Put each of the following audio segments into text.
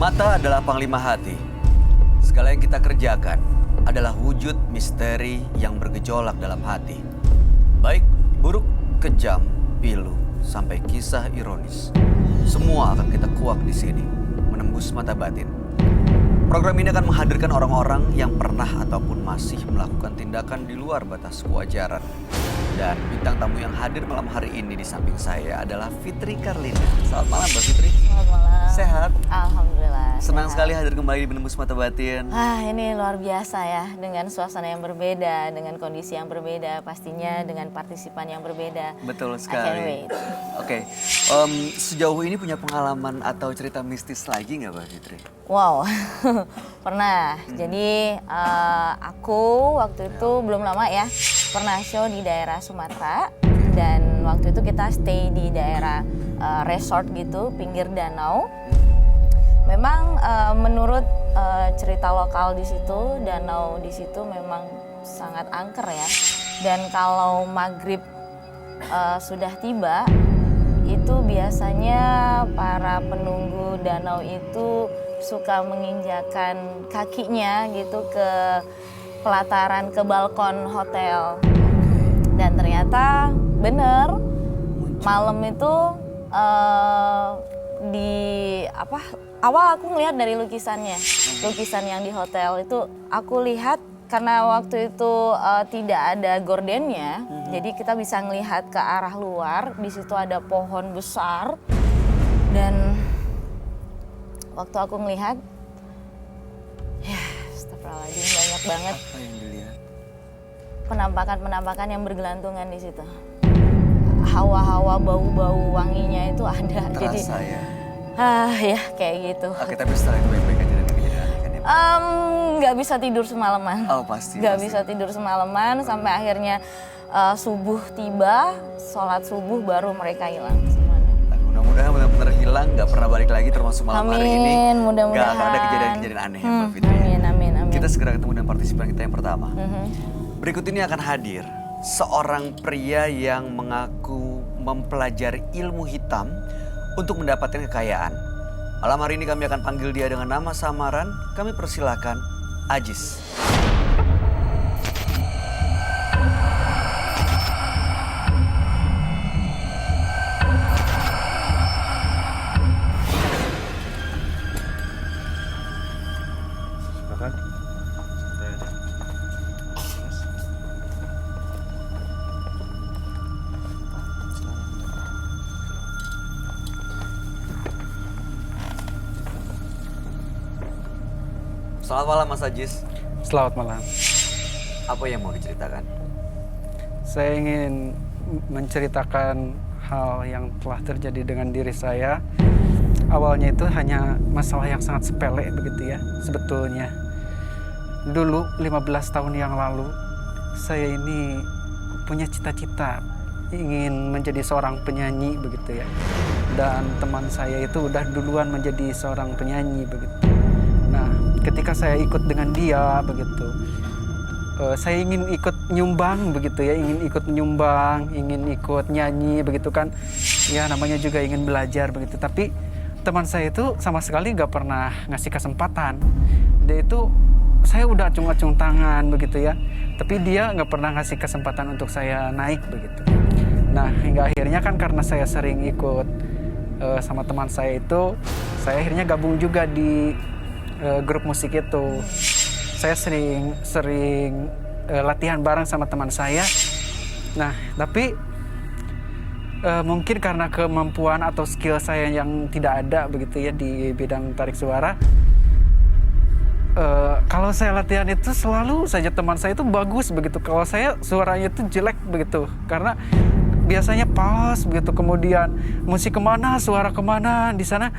Mata adalah panglima hati. Segala yang kita kerjakan adalah wujud misteri yang bergejolak dalam hati. Baik, buruk, kejam, pilu, sampai kisah ironis. Semua akan kita kuak di sini, menembus mata batin. Program ini akan menghadirkan orang-orang yang pernah ataupun masih melakukan tindakan di luar batas kewajaran. Dan bintang tamu yang hadir malam hari ini di samping saya adalah Fitri Karlina. Selamat malam Mbak Fitri. Selamat malam. Sehat? Alhamdulillah. Senang sehat. sekali hadir kembali di Menembus Mata Batin. Ini luar biasa ya, dengan suasana yang berbeda, dengan kondisi yang berbeda, pastinya dengan partisipan yang berbeda. Betul I can't sekali. wait. Oke, sejauh ini punya pengalaman atau cerita mistis lagi nggak Mbak Fitri? Wow, pernah. Jadi aku waktu itu belum lama ya, pernah show di daerah Sumatera. Dan waktu itu kita stay di daerah resort gitu, pinggir danau. Memang menurut cerita lokal di situ, danau di situ memang sangat angker ya. Dan kalau maghrib sudah tiba, itu biasanya para penunggu danau itu suka menginjakan kakinya gitu ke pelataran, ke balkon hotel. Dan ternyata bener, malam itu awal aku ngelihat dari lukisannya, lukisan yang di hotel itu aku lihat karena waktu itu tidak ada gordennya, jadi kita bisa ngelihat ke arah luar. Di situ ada pohon besar dan waktu aku ngelihat, ya astagfirullahaladzim, banyak banget Apa yang dilihat? penampakan-penampakan yang bergelantungan di situ. Hawa-hawa bau-bau wanginya itu ada. Terasa ya? Ya kayak gitu. Oke, tapi setelah itu baik-baik aja dan kejadian aneh kan ya? Nggak bisa tidur semalaman. Oh pasti. Nggak pasti. bisa tidur semalaman sampai akhirnya subuh tiba, sholat subuh baru mereka hilang semuanya. Mudah-mudahan benar-benar hilang, nggak pernah balik lagi termasuk malam hari ini. Amin, mudah-mudahan. Nggak akan ada kejadian-kejadian aneh ya Mbak Fitri. Amin. Kita segera ketemu dengan partisipan kita yang pertama. Berikut ini akan hadir seorang pria yang mengaku mempelajari ilmu hitam untuk mendapatkan kekayaan. Malam hari ini kami akan panggil dia dengan nama samaran. Kami persilakan Ajis. Silakan. Selamat malam Mas Ajis. Selamat malam. Apa yang mau diceritakan? Saya ingin menceritakan hal yang telah terjadi dengan diri saya. Awalnya itu hanya masalah yang sangat sepele begitu ya, sebetulnya. Dulu 15 tahun yang lalu, saya ini punya cita-cita ingin menjadi seorang penyanyi begitu ya. Dan teman saya itu udah duluan menjadi seorang penyanyi begitu. Nah, ketika saya ikut dengan dia begitu, saya ingin ikut nyumbang begitu ya, ingin ikut nyumbang, ingin ikut nyanyi begitu kan. Ya namanya juga ingin belajar begitu. Tapi teman saya itu sama sekali nggak pernah ngasih kesempatan. Dia itu, saya udah acung-acung tangan begitu ya. Tapi dia nggak pernah ngasih kesempatan untuk saya naik begitu. Nah hingga akhirnya kan karena saya sering ikut sama teman saya itu, saya akhirnya gabung juga di grup musik itu. Saya sering latihan bareng sama teman saya. Nah, tapi mungkin karena kemampuan atau skill saya yang tidak ada begitu ya di bidang tarik suara. Kalau saya latihan itu selalu saja teman saya itu bagus begitu. Kalau saya suaranya itu jelek begitu. Karena biasanya pas begitu. Kemudian musik kemana, suara kemana. Di sana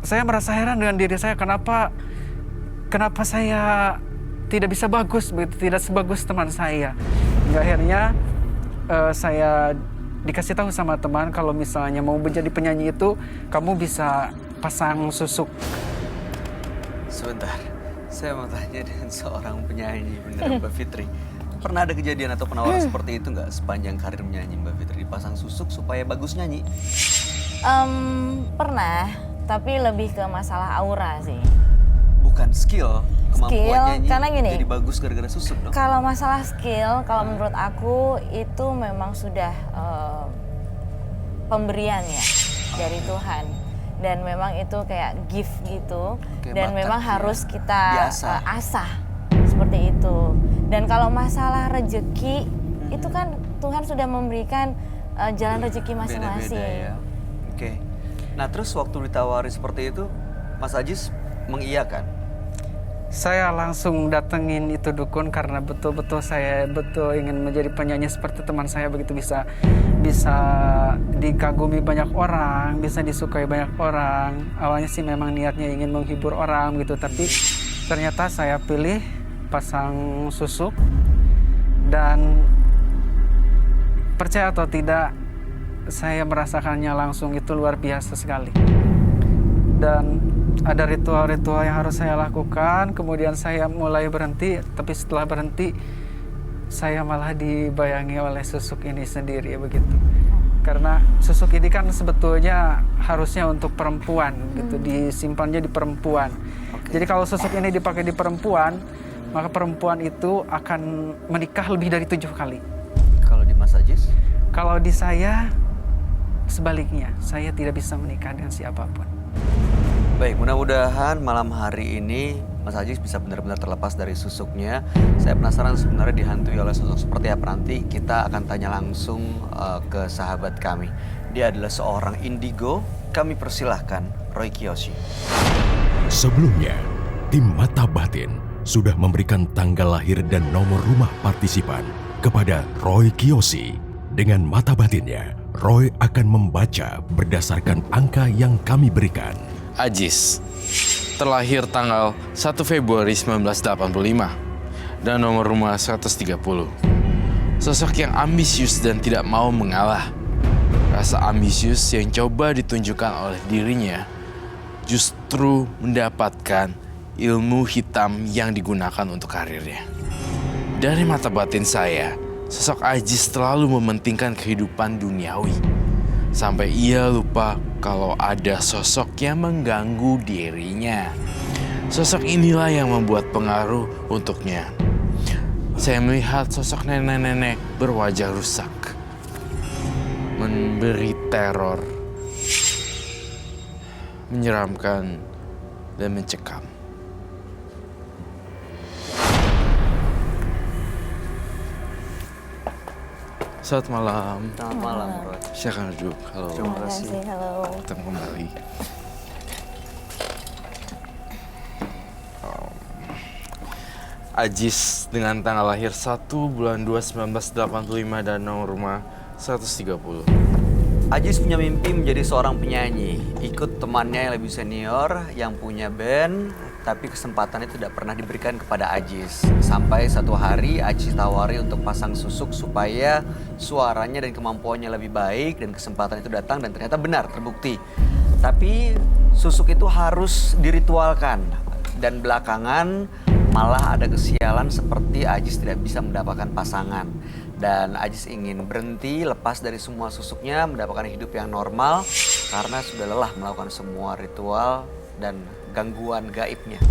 saya merasa heran dengan diri saya, kenapa saya tidak bisa bagus begitu, tidak sebagus teman saya. Hingga akhirnya saya dikasih tahu sama teman kalau misalnya mau menjadi penyanyi itu kamu bisa pasang susuk. Sebentar, saya mau tanya dengan seorang penyanyi beneran Mbak Fitri. Pernah ada kejadian atau penawaran seperti itu nggak sepanjang karir menyanyi Mbak Fitri? Dipasang susuk supaya bagus nyanyi? Pernah, tapi lebih ke masalah aura sih. Bukan skill, kemampuannya karena gini, jadi bagus gara-gara susuk dong. Kalau masalah skill, kalau menurut aku itu memang sudah pemberian ya dari Tuhan. Dan memang itu kayak gift gitu. Kayak dan bakat memang ya. harus kita Biasa. asah seperti itu. Dan kalau masalah rezeki, itu kan Tuhan sudah memberikan jalan rezeki masing-masing. Beda-beda ya. Oke. Nah terus waktu ditawari seperti itu, Mas Ajis mengiyakan? Saya langsung datengin itu dukun karena betul-betul saya ingin menjadi penyanyi seperti teman saya, begitu bisa dikagumi banyak orang, bisa disukai banyak orang. Awalnya sih memang niatnya ingin menghibur orang gitu, tapi ternyata saya pilih pasang susuk dan percaya atau tidak saya merasakannya langsung, itu luar biasa sekali. Dan ada ritual-ritual yang harus saya lakukan, kemudian saya mulai berhenti, tapi setelah berhenti saya malah dibayangi oleh susuk ini sendiri begitu. Karena susuk ini kan sebetulnya harusnya untuk perempuan gitu, disimpannya di perempuan. Jadi kalau susuk ini dipakai di perempuan, maka perempuan itu akan menikah lebih dari 7 kali. Kalau di Mas Ajis? Kalau di saya sebaliknya, saya tidak bisa menikah dengan siapapun. Baik, mudah-mudahan malam hari ini Mas Ajis bisa benar-benar terlepas dari susuknya. Saya penasaran sebenarnya dihantui oleh susuk seperti apa. Nanti kita akan tanya langsung ke sahabat kami. Dia adalah seorang indigo. Kami persilahkan Roy Kiyoshi. Sebelumnya, tim Mata Batin sudah memberikan tanggal lahir dan nomor rumah partisipan kepada Roy Kiyoshi. Dengan mata batinnya, Roy akan membaca berdasarkan angka yang kami berikan. Ajis, terlahir tanggal 1 Februari 1985 dan nomor rumah 130. Sosok yang ambisius dan tidak mau mengalah. Rasa ambisius yang coba ditunjukkan oleh dirinya justru mendapatkan ilmu hitam yang digunakan untuk karirnya. Dari mata batin saya, sosok Ajis selalu mementingkan kehidupan duniawi. Sampai ia lupa kalau ada sosok yang mengganggu dirinya. Sosok inilah yang membuat pengaruh untuknya. Saya melihat sosok nenek-nenek berwajah rusak, memberi teror, menyeramkan, dan mencekam. Selamat malam. Selamat malam, Roy. Silakan duduk. Halo. Terima kasih. Halo. Ketemu kembali. Ajis dengan tanggal lahir 1 bulan 2 1985 dan nomor rumah 130. Ajis punya mimpi menjadi seorang penyanyi. Ikut temannya yang lebih senior yang punya band, tapi kesempatan itu tidak pernah diberikan kepada Ajis. Sampai satu hari Ajis tawari untuk pasang susuk supaya suaranya dan kemampuannya lebih baik, dan kesempatan itu datang dan ternyata benar, terbukti. Tapi susuk itu harus diritualkan, dan belakangan malah ada kesialan seperti Ajis tidak bisa mendapatkan pasangan. Dan Ajis ingin berhenti, lepas dari semua susuknya, mendapatkan hidup yang normal karena sudah lelah melakukan semua ritual dan gangguan gaibnya.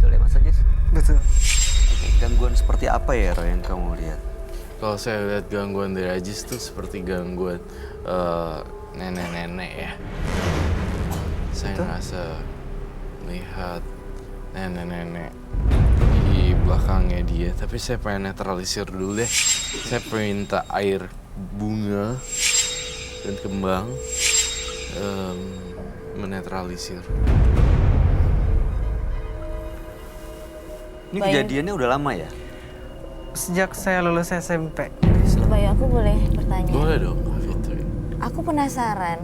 Betul ya Mas Ajis? Betul. Oke, gangguan seperti apa ya Roy yang kamu lihat? Kalau saya lihat gangguan dari Ajis tuh seperti gangguan nenek-nenek ya. Saya ngerasa melihat nenek-nenek di belakangnya dia, tapi saya pengen netralisir dulu deh. Saya pengen minta air bunga dan kembang menetralisir. Ini Baik. kejadiannya udah lama ya? Sejak saya lulus SMP. Bayu, aku boleh bertanya? Boleh dong, Kak Fitri. Aku penasaran,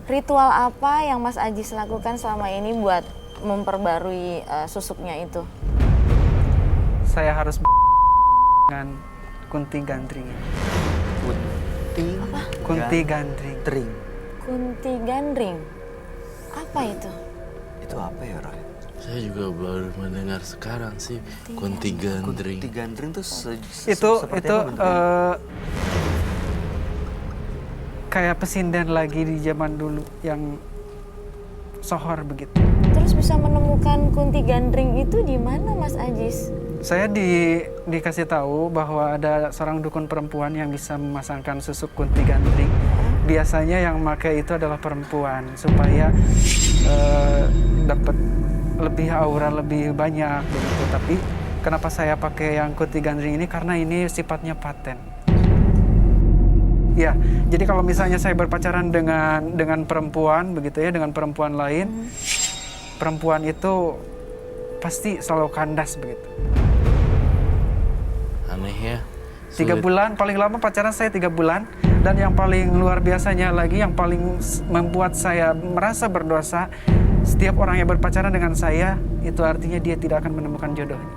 ritual apa yang Mas Ajis lakukan selama ini buat memperbarui susuknya itu? Saya harus dengan Kunti Gandring. Kunti Gandring. Tring. Kunti Gandring. Apa itu? Itu apa ya Roy? Saya juga baru mendengar sekarang sih Kunti Gandring. Kunti Gandring tuh Itu seperti apa bentuknya? Kayak pesinden lagi di zaman dulu yang sohor begitu. Terus bisa menemukan Kunti Gandring itu di mana, Mas Ajis? Saya dikasih tahu bahwa ada seorang dukun perempuan yang bisa memasangkan susuk Kunti Gandring. Biasanya yang pakai itu adalah perempuan supaya dapat lebih aura lebih banyak begitu. Tapi kenapa saya pakai yang Kunti Gandring ini? Karena ini sifatnya paten. Ya, jadi kalau misalnya saya berpacaran dengan perempuan begitu ya, dengan perempuan lain, perempuan itu pasti selalu kandas begitu. Aneh ya. 3 bulan, paling lama pacaran saya 3 bulan. Dan yang paling luar biasanya lagi, yang paling membuat saya merasa berdosa, setiap orang yang berpacaran dengan saya, itu artinya dia tidak akan menemukan jodohnya.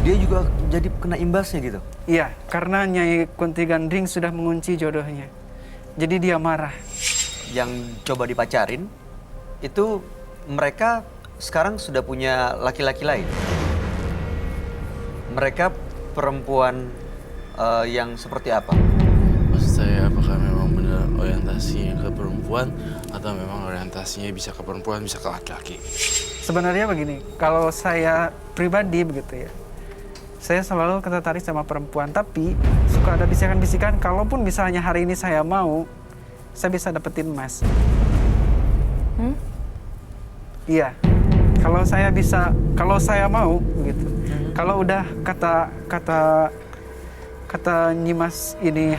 Dia juga jadi kena imbasnya gitu? Iya, karena Nyai Kunti Gandring sudah mengunci jodohnya. Jadi dia marah. Yang coba dipacarin, itu mereka sekarang sudah punya laki-laki lain. Mereka perempuan yang seperti apa? Maksud saya apakah memang benar orientasinya ke perempuan atau memang orientasinya bisa ke perempuan, bisa ke laki-laki? Sebenarnya begini, kalau saya pribadi begitu ya, saya selalu tertarik sama perempuan, tapi suka ada bisikan-bisikan, kalaupun misalnya hari ini saya mau, saya bisa dapetin emas. Iya, kalau saya bisa, kalau saya mau begitu. Kalau udah kata Nyimas ini,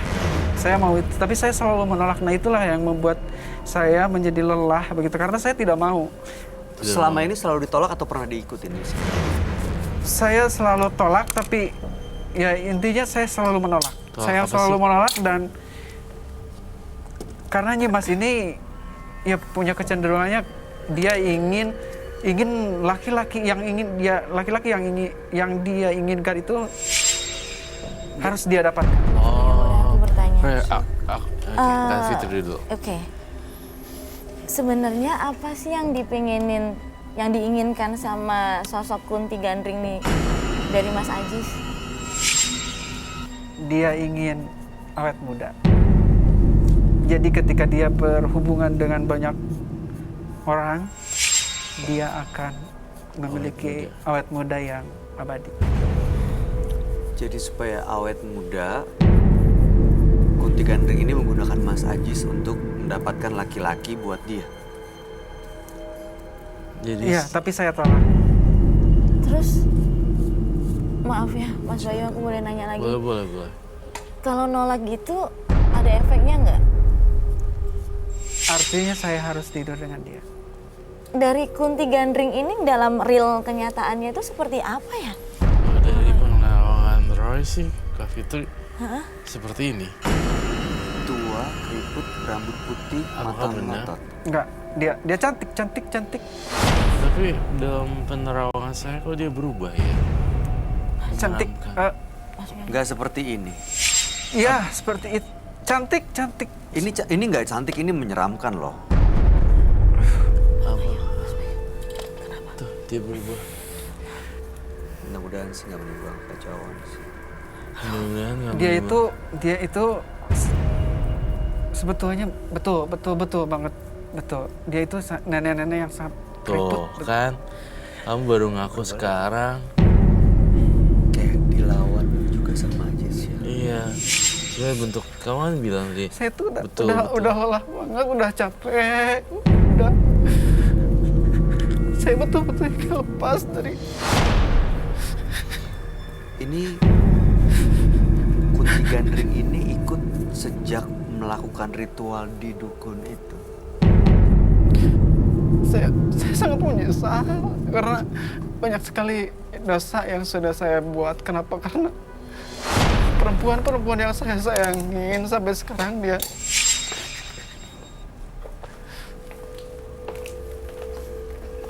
saya mau itu, tapi saya selalu menolak. Nah itulah yang membuat saya menjadi lelah begitu, karena saya tidak mau. Selama ini selalu ditolak atau pernah diikutin? Saya selalu tolak, tapi ya intinya saya selalu menolak. Tolak Saya apa selalu sih? menolak, dan karena Nyimas ini ya punya kecenderungannya dia ingin laki-laki yang dia inginkan itu harus dia dapatkan. Aku bertanya. Kak Fitri dulu. Oke. Sebenarnya apa sih yang diinginkan sama sosok Kunti Gandring nih dari Mas Ajis? Dia ingin awet muda. Jadi ketika dia berhubungan dengan banyak orang, dia akan memiliki awet muda yang abadi. Jadi supaya awet muda, Kunti Gandring ini menggunakan Mas Ajis untuk mendapatkan laki-laki buat dia. Jadi Iya, tapi saya tolak. Terus, maaf ya Mas Bayu, aku boleh nanya lagi. boleh. Kalau nolak gitu, ada efeknya nggak? Artinya saya harus tidur dengan dia. Dari Kunti Gandring ini dalam real kenyataannya itu seperti apa ya? Dari penerawangan Roy sih, Kak Fitri seperti ini. Tua, keriput, rambut putih, mata benar? melotot. Enggak, dia cantik. Tapi dalam penerawangan saya kok dia berubah ya? Cantik. Menyeramkan. Nggak seperti ini. Iya, seperti itu. Cantik. Ini nggak cantik, ini menyeramkan loh. Apa? Tuh, dia berubah. Mudah-mudahan sih nggak menimbulkan kekacauan sih. Mudah-mudahan nggak Dia menimbulkan- itu sebetulnya betul banget. Betul. Dia itu nenek-nenek yang sangat keriput. Tuh kan, kamu baru ngaku sekarang. Kayak dilawan juga sama Ajis ya. Iya. Sebenarnya bentuk kamu kan bilang dia. Saya tuh Betul. udah lelah banget, udah capek, saya betul-betul lepas dari. Ini Kunti Gandring ini ikut sejak melakukan ritual di dukun itu. Saya sangat menyesal karena banyak sekali dosa yang sudah saya buat. Kenapa? Karena perempuan yang saya sayangin sampai sekarang dia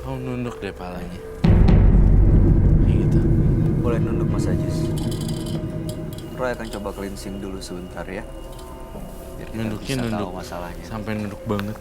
Kamu nunduk deh palanya. Kayak gitu. Boleh nunduk Mas Ajis. Roy akan coba cleansing dulu sebentar ya. Biar kita Nunduknya bisa nunduk tahu masalahnya. sampai nunduk banget.